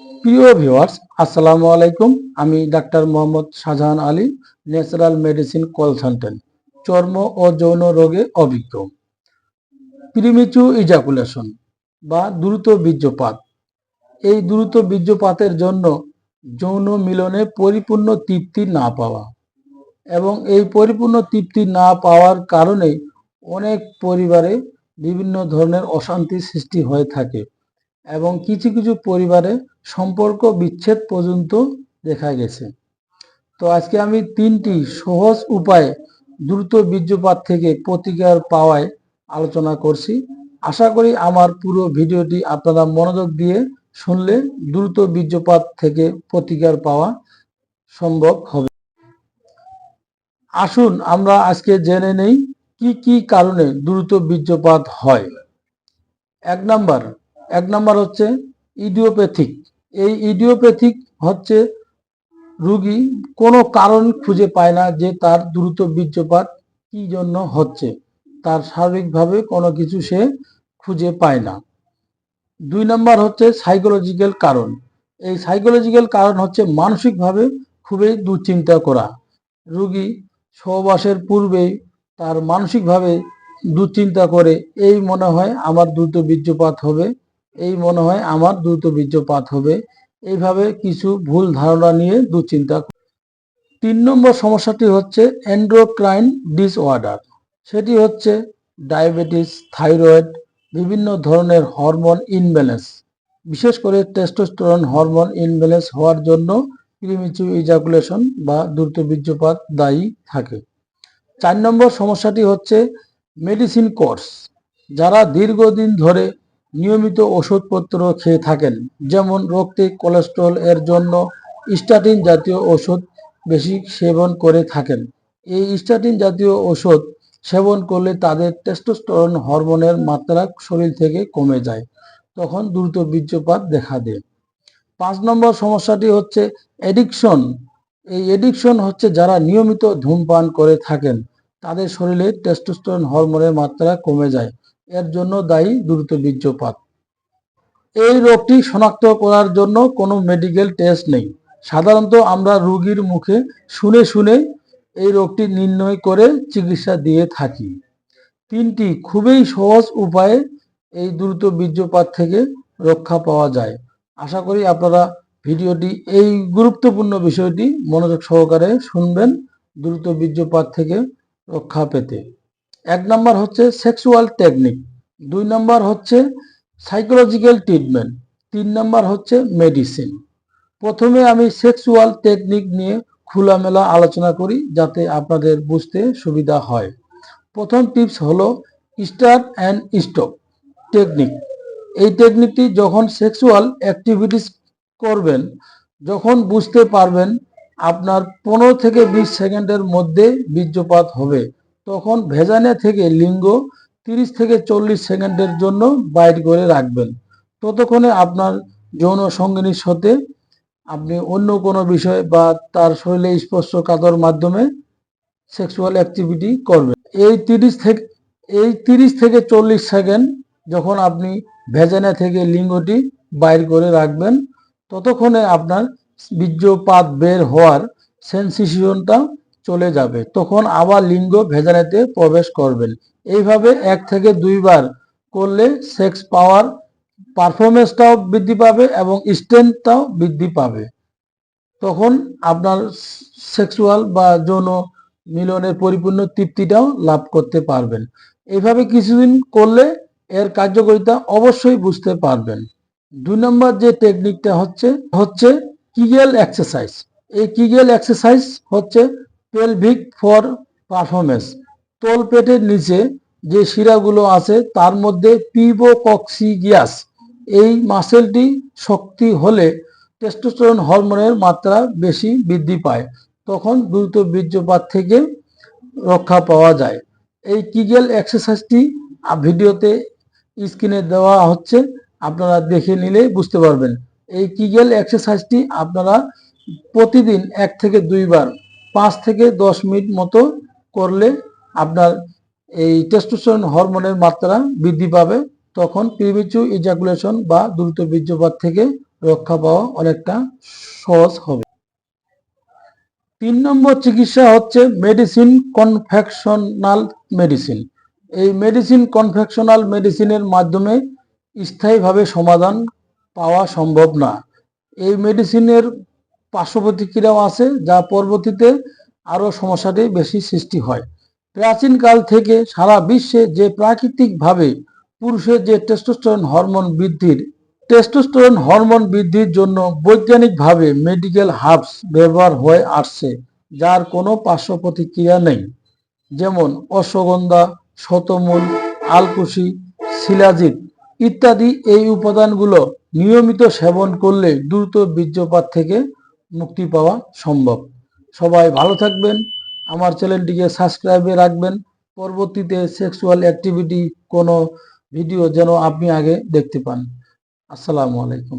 প্রিয় ভিউয়ার্স, আসসালামু আলাইকুম। আমি doctor Mohammad Shahjahan Ali, natural medicine consultant, চর্ম ও যৌন রোগে অভিজ্ঞ। প্রিমেচুর ইজাকুলেশন বা দ্রুত বীর্যপাত, এই দ্রুত বীর্যপাতের জন্য যৌন মিলনে পরিপূর্ণ তৃপ্তি না পাওয়া এবং এই পরিপূর্ণ তৃপ্তি না পাওয়ার কারণে অনেক পরিবারে বিভিন্ন ধরনের অশান্তি সৃষ্টি হয়ে থাকে এবং কিছু কিছু পরিবারে সম্পর্ক বিচ্ছেদ পর্যন্ত দেখা গেছে। তো আজকে আমি 3টি সহজ উপায়ে দ্রুত বীর্যপাত থেকে প্রতিকার পাওয়ায় আলোচনা করছি। আশা করি আমার পুরো ভিডিওটি আপনারা মনোযোগ দিয়ে শুনলে দ্রুত বীর্যপাত থেকে প্রতিকার পাওয়া সম্ভব হবে। আসুন আমরা আজকে জেনে নেই কি কি কারণে দ্রুত বীর্যপাত হয়। এক নাম্বার হচ্ছে ইডিওপ্যাথিক। এই ইডিওপ্যাথিক হচ্ছে রোগী কোনো কারণ খুঁজে পায় না যে তার দ্রুত বীর্যপাত কি জন্য হচ্ছে, তার শারীরিকভাবে কোনো কিছু সে খুঁজে পায় না। 2 নাম্বার হচ্ছে সাইকোলজিক্যাল কারণ। এই সাইকোলজিক্যাল কারণ হচ্ছে মানসিকভাবে খুবই দুশ্চিন্তা করা। রোগী সহবাসের পূর্বেই তার মানসিকভাবে দুশ্চিন্তা করে, এই মনে হয় আমার দ্রুত বীর্যপাত হবে, এই মনে হয় আমার দ্রুত বীর্যপাত হবে, এইভাবে কিছু ভুল ধারণা নিয়ে দুশ্চিন্তা। 3 নম্বর সমস্যাটি হচ্ছে এন্ডোক্রাইন ডিসঅর্ডার। সেটি হচ্ছে ডায়াবেটিস, থাইরয়েড, বিভিন্ন ধরনের হরমোন ইনব্যালেন্স, বিশেষ করে টেস্টোস্টেরন হরমোন ইনব্যালেন্স হওয়ার জন্য প্রিমেচুর ইজাকুলেশন বা দ্রুত বীর্যপাত দায়ী থাকে। 4 নম্বর সমস্যাটি হচ্ছে মেডিসিন কোর্স। যারা দীর্ঘদিন ধরে নিয়মিত ওষুধপত্র খেয়ে থাকেন, যেমন রক্তে কোলেস্টেরল এর জন্য স্ট্যাটিন জাতীয় ওষুধ বেশি সেবন করে থাকেন। এই স্ট্যাটিন জাতীয় ওষুধ সেবন করলে তাদের টেস্টোস্টেরন হরমোনের মাত্রা শরীর থেকে কমে যায়, তখন দ্রুত বীর্যপাত দেখা দেয়। 5 নম্বর সমস্যাটি হচ্ছে এডিকশন। এই এডিকশন হচ্ছে যারা নিয়মিত ধূমপান করে থাকেন, তাদের শরীরে টেস্টোস্টেরন হরমোনের মাত্রা কমে যায়, এর জন্য দায়ী দ্রুত বীর্যপাত। এই রোগটি শনাক্ত করার জন্য কোনো মেডিকেল টেস্ট নেই। সাধারণত আমরা রোগীর মুখে শুনে শুনে এই রোগটি নির্ণয় করে চিকিৎসা দিয়ে থাকি। 3টি খুবই সহজ উপায়ে এই দ্রুত বীর্যপাত থেকে রক্ষা পাওয়া যায়। আশা করি আপনারা ভিডিওটি এই গুরুত্বপূর্ণ বিষয়টি মনোযোগ সহকারে শুনবেন দ্রুত বীর্যপাত থেকে রক্ষা পেতে। 1 নাম্বার হচ্ছে সেক্সুয়াল টেকনিক, 2 নাম্বার হচ্ছে সাইকোলজিক্যাল ট্রিটমেন্ট, 3 নাম্বার হচ্ছে মেডিসিন। প্রথমে আমি সেক্সুয়াল টেকনিক নিয়ে খোলামেলা আলোচনা করি যাতে আপনাদের বুঝতে সুবিধা হয়। প্রথম টিপস হলো স্টার্ট অ্যান্ড স্টপ টেকনিক। এই টেকনিকটি যখন সেক্সুয়াল অ্যাক্টিভিটিস করবেন, যখন বুঝতে পারবেন আপনার 15 থেকে 20 সেকেন্ডের মধ্যে বীর্যপাত হবে, তখন ভেজানা থেকে লিঙ্গ 30 থেকে 40 সেকেন্ডের জন্য বাইর করে রাখবেন। ততক্ষণে আপনার যৌন সঙ্গিনীর সাথে আপনি অন্য কোনো বিষয় বা তার শরীরে স্পর্শকাতর মাধ্যমে সেক্সুয়াল অ্যাক্টিভিটি করবেন। এই 30 থেকে 40 সেকেন্ড যখন আপনি ভেজানা থেকে লিঙ্গটি বাইর করে রাখবেন, ততক্ষণে আপনার বীর্যপাত বের হওয়ার সেন্সেশনটা চলে যাবে, তখন আবার লিঙ্গ ভেজানাতে প্রবেশ করবেন। এইভাবে 1 থেকে 2 বার করলে সেক্স পাওয়ার পারফরমেন্সটাও বৃদ্ধি পাবে এবং স্ট্রেংথটাও বৃদ্ধি পাবে, তখন আপনার সেক্সুয়াল বা যৌন মিলনের পরিপূর্ণ তৃপ্তিটাও লাভ করতে পারবেন। এইভাবে কিছুদিন করলে এর কার্যকারিতা অবশ্যই বুঝতে পারবেন। 2 নম্বর যে টেকনিকটা হচ্ছে কিগেল এক্সারসাইজ। এই কিগেল এক্সারসাইজ হচ্ছে পেলভিক ফর পারফরমেন্স। তলপেটের নিচে যে শিরাগুলো আছে তার মধ্যে পিভোকক্সিগিয়াস, এই মাসেলটি শক্তি হলে টেস্টোস্টেরন হরমোনের মাত্রা বেশি বৃদ্ধি পায়, তখন দ্রুত বীর্যপাত থেকে রক্ষা পাওয়া যায়। এই কিগেল এক্সারসাইজটি ভিডিওতে স্ক্রিনে দেওয়া হচ্ছে, আপনারা দেখে নিলে বুঝতে পারবেন। এই কিগেল এক্সারসাইজটি আপনারা প্রতিদিন 1 থেকে 2 বার 5 থেকে 10 মিনিট মতো করলে আপনার এই টেস্টোস্টেরন হরমোনের মাত্রা বৃদ্ধি পাবে, তখন প্রিমেচুর ইজাকুলেশন বা দ্রুত বীর্যপাত থেকে রক্ষা পাওয়া অনেকটা সহজ হবে। 3 নম্বর চিকিৎসা হচ্ছে মেডিসিন কনভেনশনাল মেডিসিন। এই মেডিসিন কনভেনশনাল মেডিসিনের মাধ্যমে স্থায়ীভাবে সমাধান পাওয়া সম্ভব না। এই মেডিসিনের পার্শ্ব প্রতিক্রিয়াও আছে, যা পরবর্তীতে আরও সমস্যাটি বেশি সৃষ্টি হয়। প্রাচীনকাল থেকে সারা বিশ্বে যে প্রাকৃতিকভাবে পুরুষের যে টেস্টোস্টেরন হরমোন বৃদ্ধির জন্য বৈজ্ঞানিকভাবে মেডিকেল হার্বস ব্যবহার হয়ে আসছে, যার কোনো পার্শ্ব প্রতিক্রিয়া নেই, যেমন অশ্বগন্ধা, শতমূল, আলকুশি, শিলাজিৎ ইত্যাদি। এই উপাদানগুলো নিয়মিত সেবন করলে দ্রুত বীর্যপাত থেকে মুক্তি পাওয়া সম্ভব। সবাই ভালো থাকবেন, আমার চ্যানেলটিকে সাবস্ক্রাইবে রাখবেন। পরবর্তীতে সেক্সুয়াল অ্যাক্টিভিটি কোনো ভিডিও যেন আপনি আগে দেখতে পান। আসসালামু আলাইকুম।